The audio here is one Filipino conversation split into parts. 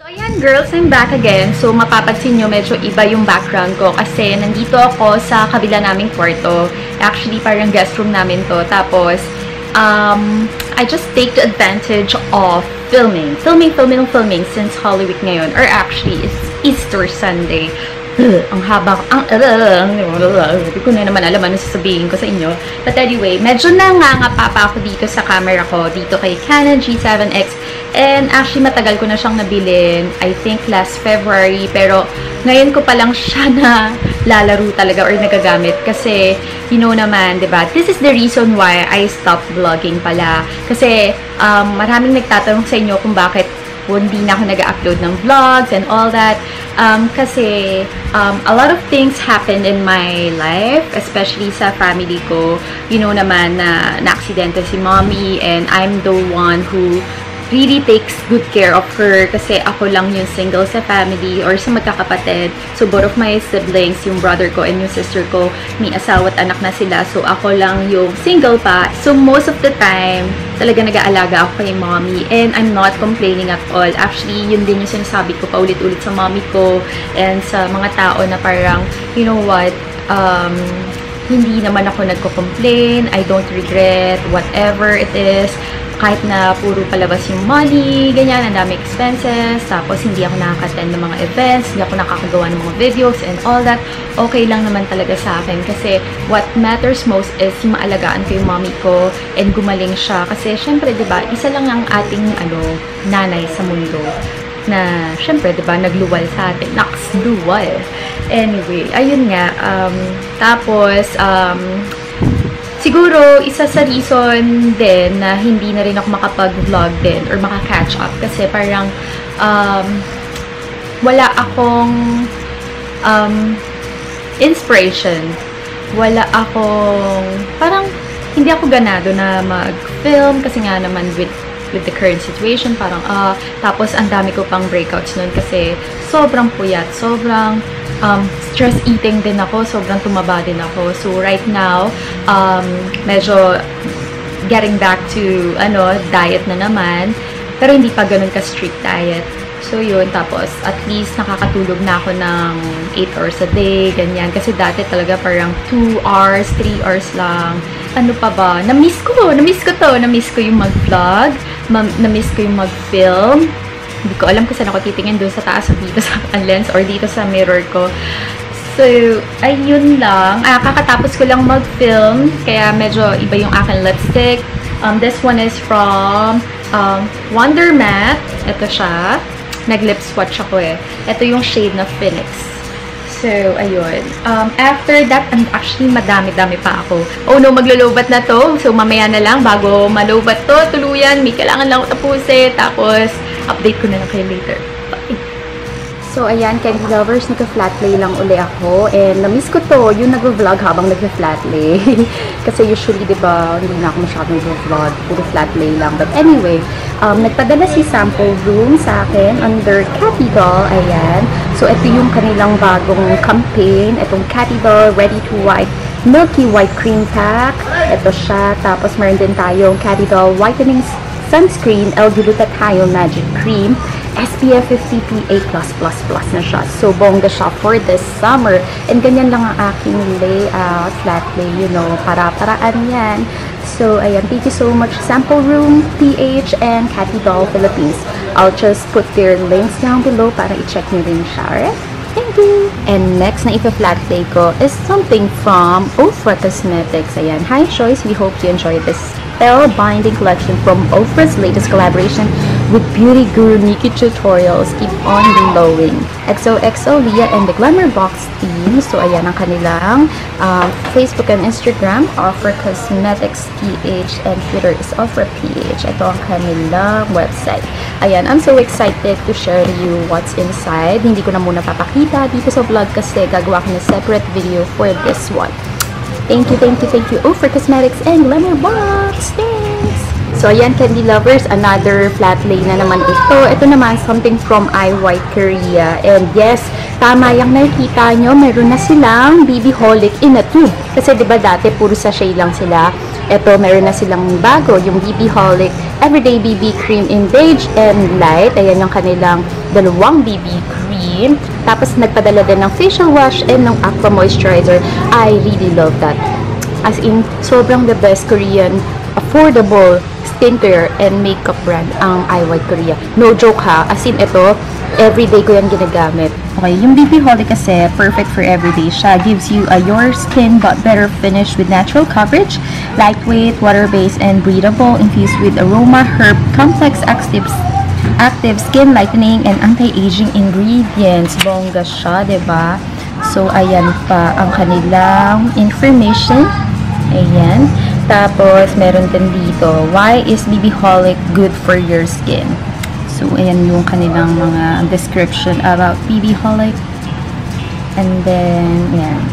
So ayan girls, I'm back again. So mapapansin nyo medyo iba yung background ko kasi nandito ako sa kabila naming kwarto. Actually parang guest room namin to. Tapos I just take the advantage of filming since Holy Week ngayon, or actually it's Easter Sunday. Ang haba, hindi ko na naman alam ano sasabihin ko sa inyo. But anyway, medyo nangangapa pa ako dito sa camera ko, dito kay Canon G7X. And actually, matagal ko na siyang nabilin, I think last February. Pero ngayon ko pa lang siya na lalaro talaga or nagagamit. Kasi, you know naman, diba? This is the reason why I stopped vlogging pala. Kasi, maraming nagtatanong sa inyo kung bakit hindi na ako nag-upload ng vlogs and all that. Kasi a lot of things happened in my life, especially sa family ko. You know naman na na-aksidente si mommy, and I'm the one who really takes good care of her kasi ako lang yung single sa family or sa magkakapatid. So, both of my siblings, yung brother ko and yung sister ko, may asawa at anak na sila. So, ako lang yung single pa. So, most of the time, talaga nag-aalaga ako kay mommy, and I'm not complaining at all. Actually, yun din yung sinasabi ko paulit-ulit sa mommy ko and sa mga tao na parang, you know what, hindi naman ako nagko-complain. I don't regret whatever it is. Kahit na puro palabas yung money, ganyan, ang dami expenses, tapos hindi ako nakaka-attend ng mga events, hindi ako nakakagawa ng mga videos and all that, okay lang naman talaga sa akin. Kasi what matters most is yung maalagaan ko yung mommy ko and gumaling siya. Kasi syempre, diba, isa lang ang ating nanay sa mundo na syempre, diba, nagluwal sa atin. Luwal. Anyway, ayun nga. Tapos, siguro, isa sa reason din na hindi na rin ako makapag-vlog din or maka-catch up kasi parang wala akong inspiration. Wala akong, parang hindi ako ganado na mag-film kasi nga naman with the current situation, parang tapos ang dami ko pang breakouts nun kasi sobrang puyat, sobrang stress eating din ako, sobrang tumaba din ako. So right now, medyo getting back to diet na naman, pero hindi pa ganun ka strict diet. So yun, tapos at least nakakatulog na ako ng 8 hours a day, ganyan. Kasi dati talaga parang 2 hours, 3 hours lang. Ano pa ba? Na-miss ko yung mag-vlog, na-miss ko yung mag-film. Hindi ko alam kung saan ako titingin, doon sa taas o dito sa lens or dito sa mirror ko. So, ayun lang. Kakatapos ko lang mag-film, kaya medyo iba yung aking lipstick. This one is from Wonder Matte. Ito siya. Nag-lip swatch ako eh. Ito yung shade na Phoenix. So, ayun. After that, actually, madami-dami pa ako. Oh no, maglulubat na to. So, mamaya na lang, bago malubat to, tuluyan, may kailangan lang ako tapusin. Tapos, update ko na lang kayo later. Bye! So, ayan, Candy Lovers, nagka-flat lay lang uli ako. And, na-miss ko to, yung nag-vlog habang nagka-flat lay. Kasi usually, diba, hindi na ako masyadong nag-vlog. Puro flat lay lang. But anyway, nagpadala si Sample Room sa akin under Catty Doll. Ayan. So, ito yung kanilang bagong campaign. Itong Catty Doll Ready to White Milky White Cream Pack. Ito siya. Tapos, meron din tayong Catty Doll Whitening Sunscreen L-Glutathione Magic Cream. SPF 50 PA+++ na siya. So, bongga siya for this summer. And ganyan lang ang aking layout, flat lay, you know, para-paraan yan. So, ayan, thank you so much, Sample Room, PH, and Catty Doll Philippines. I'll just put their links down below para i-check nyo rin siya, alright? Thank you! And next na ipa-flat lay ko is something from Ofra Cosmetics. Ayan, hi Joyce, we hope you enjoy this spell binding collection from Ofra's latest collaboration with beauty guru Nikki Tutorials. Keep on glowing. XOXO Leah and the Glamour Box team. So, ayan ang kanilang Facebook and Instagram, Ofra Cosmetics PH, and Twitter is Ofra PH. Ito ang kanilang website. Ayan, I'm so excited to share to you what's inside. Hindi ko na muna papakita dito sa vlog kasi gagawa ko na separate video for this one. Thank you, Ofra Cosmetics and Glamour Box. Thanks! So, ayan, Candy Lovers, another flat lay na naman ito. Ito naman, something from I White Korea. And yes, tama yung nakikita nyo, meron na silang BB Holic in a tube. Kasi diba dati, puro sachet lang sila. Ito, meron na silang bago, yung BB Holic Everyday BB Cream in Beige and Light. Ayan yung kanilang dalawang BB cream. Tapos, nagpadala din ng facial wash and ng Aqua Moisturizer. I really love that. As in, sobrang the best Korean, affordable skincare and makeup brand ang IY Korea. No joke ha. As in, ito, everyday ko yan ginagamit. Okay, yung BB Holic kasi, perfect for everyday siya. Gives you a your skin but better finish with natural coverage, lightweight, water-based, and breathable, infused with aroma, herb, complex active skin lightening, and anti-aging ingredients. Bongga siya, diba? So, ayan pa ang kanilang information. Ayan. Tapos, meron din dito, why is BB Holic good for your skin? So, ayan yung kanilang mga description about BB Holic. And then, ayan.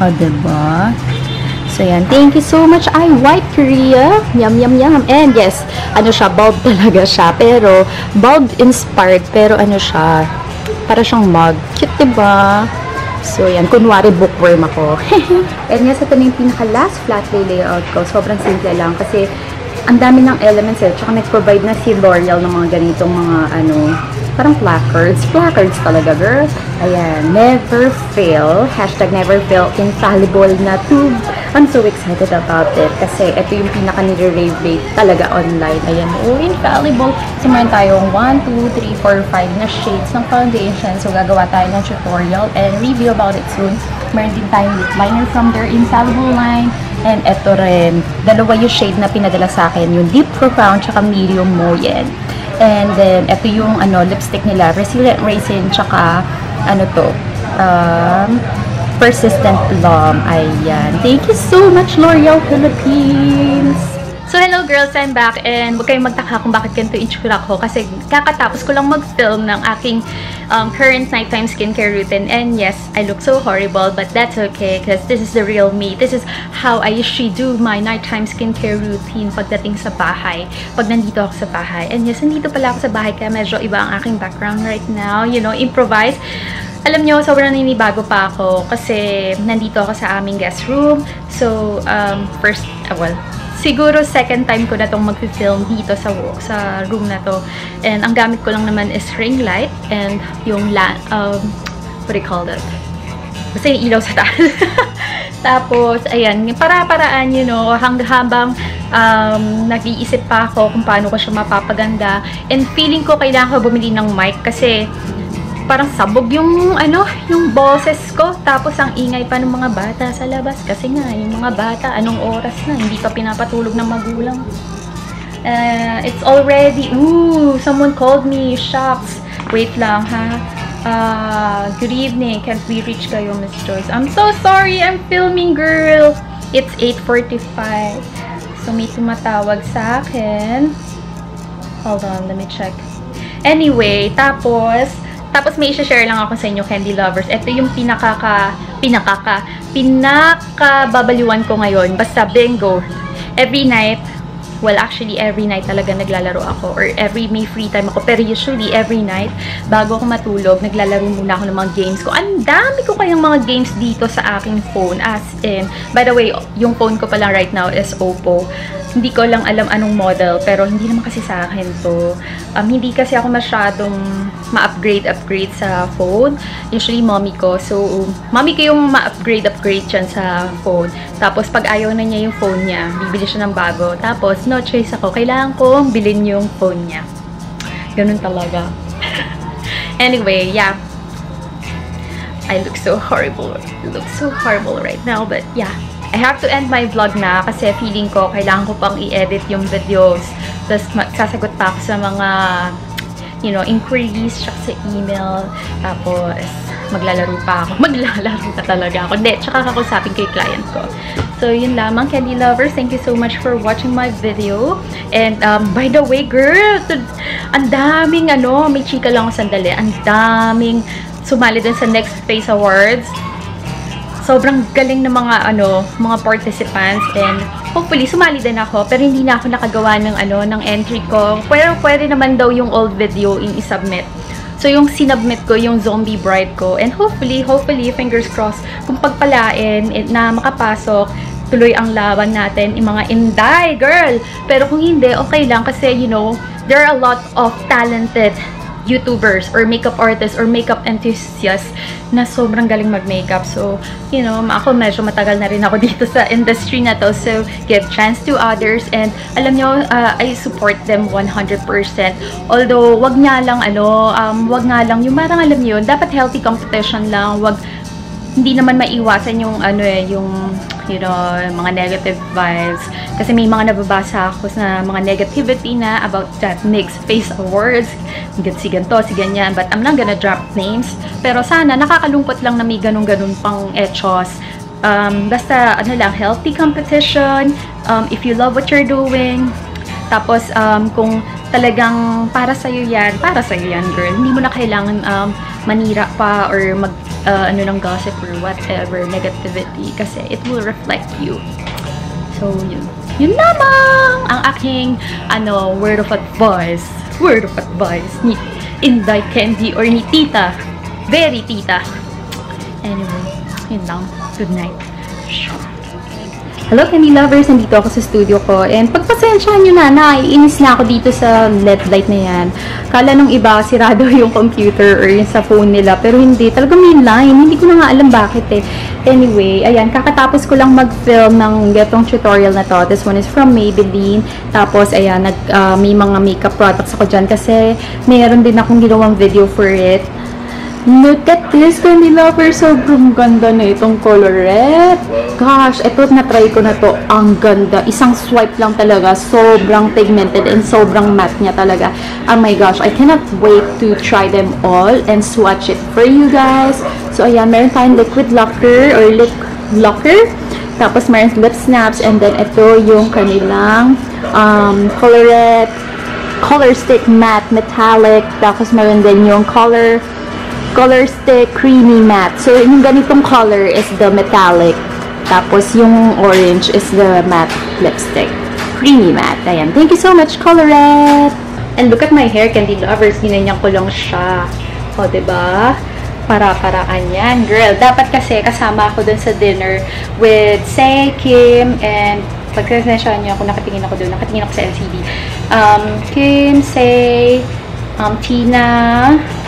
O, diba? So, ayan. Thank you so much, White Korea. Yum, yum, yum. And yes, ano siya, bulb talaga siya. Pero, bulb-inspired. Pero, ano siya, para siyang mug. Cute, diba? So, yan. Kunwari, bookworm ako. And yes, ito na yung pinaka-last flat lay layout ko. Sobrang simple lang. Kasi, ang dami ng elements eh. Tsaka nag-provide na si L'Oreal ng mga ganitong mga, parang placards. Placards talaga, girl. Ayan. Never fail. Hashtag never fail. Infallible na tube. I'm so excited about it. Kasi, ito yung pinaka-nire-rave rate talaga online. Ayan. Oh, infallible. So, meron tayong 1, 2, 3, 4, 5 na shades ng foundation. So, gagawa tayo ng tutorial and review about it soon. Meron din tayong lip liner from their infallible line. And ito rin, dalawa yung shade na pinadala sa akin. Yung Deep Profound, tsaka Medium Moyen. And then, ito yung lipstick nila. Resilient Raisin, tsaka, Persistent Plum. Ayan. Thank you so much, L'Oreal Philippines! So, hello girls, I'm back and huwag kayong magtaka kung bakit ganito itsura ko kasi kakatapos ko lang mag-film ng aking current nighttime skincare routine and yes, I look so horrible but that's okay because this is the real me. This is how I usually do my nighttime skincare routine pagdating sa bahay, pag nandito ako sa bahay. And yes, nandito pala ako sa bahay kaya medyo iba ang aking background right now, you know, improvise. Alam nyo, sobrang ninibago pa ako kasi nandito ako sa aming guest room. So, siguro second time ko na itong mag-film dito sa room na to. And ang gamit ko lang naman is ring light and yung what do you call that? Basta yung ilaw sa taas. Tapos, ayan, para-paraan, you know, habang nag-iisip pa ako kung paano ko siya mapapaganda. And feeling ko kailangan ko bumili ng mic kasi parang sabog yung yung boses ko. Tapos ang ingay pa ng mga bata sa labas kasi nga yung mga bata anong oras na hindi pa pinapatulog ng magulang. It's already someone called me. Shucks. Wait lang ha. Good evening. Can't we reach kayo, Miss Joyce? I'm so sorry. I'm filming, girl. It's 8:45. So may tumatawag sa akin. Hold on, let me check. Anyway, tapos may i-share lang ako sa inyo, Candy Lovers. Ito yung pinakababaliwan ko ngayon. Basta bingo. Every night, well, actually, every night talaga naglalaro ako. Or may free time ako. Pero usually, every night, bago ako matulog, naglalaro muna ako ng mga games ko. Ang dami ko kayang mga games dito sa aking phone. As in, by the way, yung phone ko pala right now is Oppo. Hindi ko lang alam anong model, pero hindi naman kasi sa akin to. Hindi kasi ako masyadong ma-upgrade sa phone. Usually, mommy ko. So, mommy ko yung ma-upgrade dyan sa phone. Tapos, pag ayaw na niya yung phone niya, bibili siya ng bago. Tapos, no choice ako. Kailangan kong bilhin yung phone niya. Ganun talaga. Anyway, yeah. I look so horrible. I look so horrible right now, but yeah. I have to end my vlog na kasi feeling ko kailangan ko pang i-edit yung videos. Tapos sasagot pa ako sa mga, you know, inquiries tsaka sa email. Tapos maglalaro pa ako. Maglalaro na talaga ako. Hindi, tsaka kakusapin ko yung client ko. So, yun lamang, Candy Lovers. Thank you so much for watching my video. And, by the way, girl, ang daming, may chika lang ako sandali. Ang daming sumali din sa Next Face Awards. Sobrang galing ng mga participants and hopefully sumali din ako pero hindi na ako nakagawa ng entry ko. Pero pwede naman daw yung old video i-submit. So yung sinubmit ko yung Zombie Bride ko and hopefully fingers crossed kung pagpalain na makapasok tuloy ang laban natin, yung mga Inday, girl! Pero kung hindi, okay lang kasi, you know, there are a lot of talented YouTubers or makeup artists or makeup enthusiasts na sobrang galing mag-makeup. So, you know, ako medyo matagal na rin ako dito sa industry na to. So, give chance to others. And alam nyo, I support them 100%. Although, wag nga lang, wag nga lang, yung marang alam nyo, dapat healthy competition lang. Wag, hindi naman maiwasan yung, yung, you know, mga negative vibes. Kasi may mga nababasa ako sa mga negativity na about that mixed face awards. Si ganito, si ganyan. But I'm not gonna drop names. Pero sana, nakakalungkot lang na may ganun-ganun pang echos. Basta, lang, healthy competition. If you love what you're doing. Tapos, kung talagang para sa'yo yan, girl. Hindi mo na kailangan manira pa or mag, ng gossip or whatever, negativity. Kasi it will reflect you. So, yun. Yun lamang ang aking, word of advice. Word of advice ni Inday Candy or ni Tita. Very Tita. Anyway, yun lang. Good night. Hello, Candy lovers! Nandito ako sa studio ko. And pagpasensyahan nyo na, naiinis na ako dito sa LED light na yan. Kala nung iba, sirado yung computer or yung sa phone nila. Pero hindi. Talagang may line. Hindi ko na nga alam bakit eh. Anyway, ayan. Kakatapos ko lang mag-film ng getong tutorial na to. This one is from Maybelline. Tapos, ayan. May mga makeup products ako dyan. Kasi, mayroon din akong ginawang video for it. Look at this, Candy lover. Sobrang ganda na itong colorette. Gosh, ito na-try ko na to. Ang ganda. Isang swipe lang talaga. Sobrang pigmented and sobrang matte niya talaga. Oh my gosh, I cannot wait to try them all and swatch it for you guys. So, ayan, meron tayong liquid locker or lip locker. Tapos, meron lip snaps. And then, ito yung kanilang colorette, color stick matte metallic. Tapos, meron din yung color stick creamy matte. So, yung ganitong color is the metallic. Tapos, yung orange is the matte lipstick. Creamy matte. Ayan. Thank you so much, Colorette! And look at my hair, Candy lovers. Ginanyan ko lang siya. O, diba? Para-paraan yan. Girl, dapat kasi kasama ako dun sa dinner with Say, Kim, and pagkasensyahan niyo ako, nakatingin ako dun. Nakatingin ako sa LCD. Kim, Say, Tina,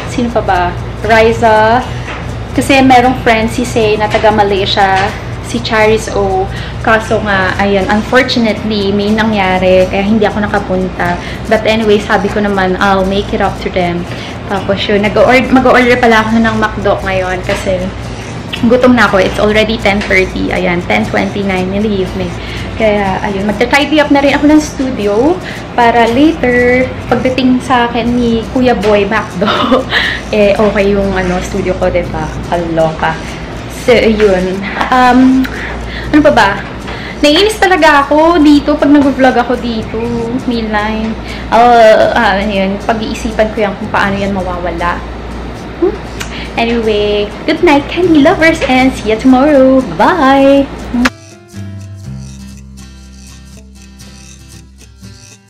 sino pa ba? Riza, kasi merong friend si Say na taga Malaysia, si Charis O. Kaso nga, ayan, unfortunately, may nangyari, kaya hindi ako nakapunta. But anyway, sabi ko naman, I'll make it up to them. Tapos yun, mag-order pala ako ng McDo ngayon kasi gutom na ako. It's already 10:30. Ayan, 10:29 in the evening. Kaya, ayun, magta-tidy up na rin ako ng studio para later, pagdating sa akin ni Kuya Boy McDo, okay yung studio ko, diba? Kaloka. So, ayun. Ano pa ba? Naiinis talaga ako dito pag nag-vlog ako dito. May line. Ayun, pag-iisipan ko yan kung paano yan mawawala. Anyway, good night, Candy lovers, and see you tomorrow. Bye!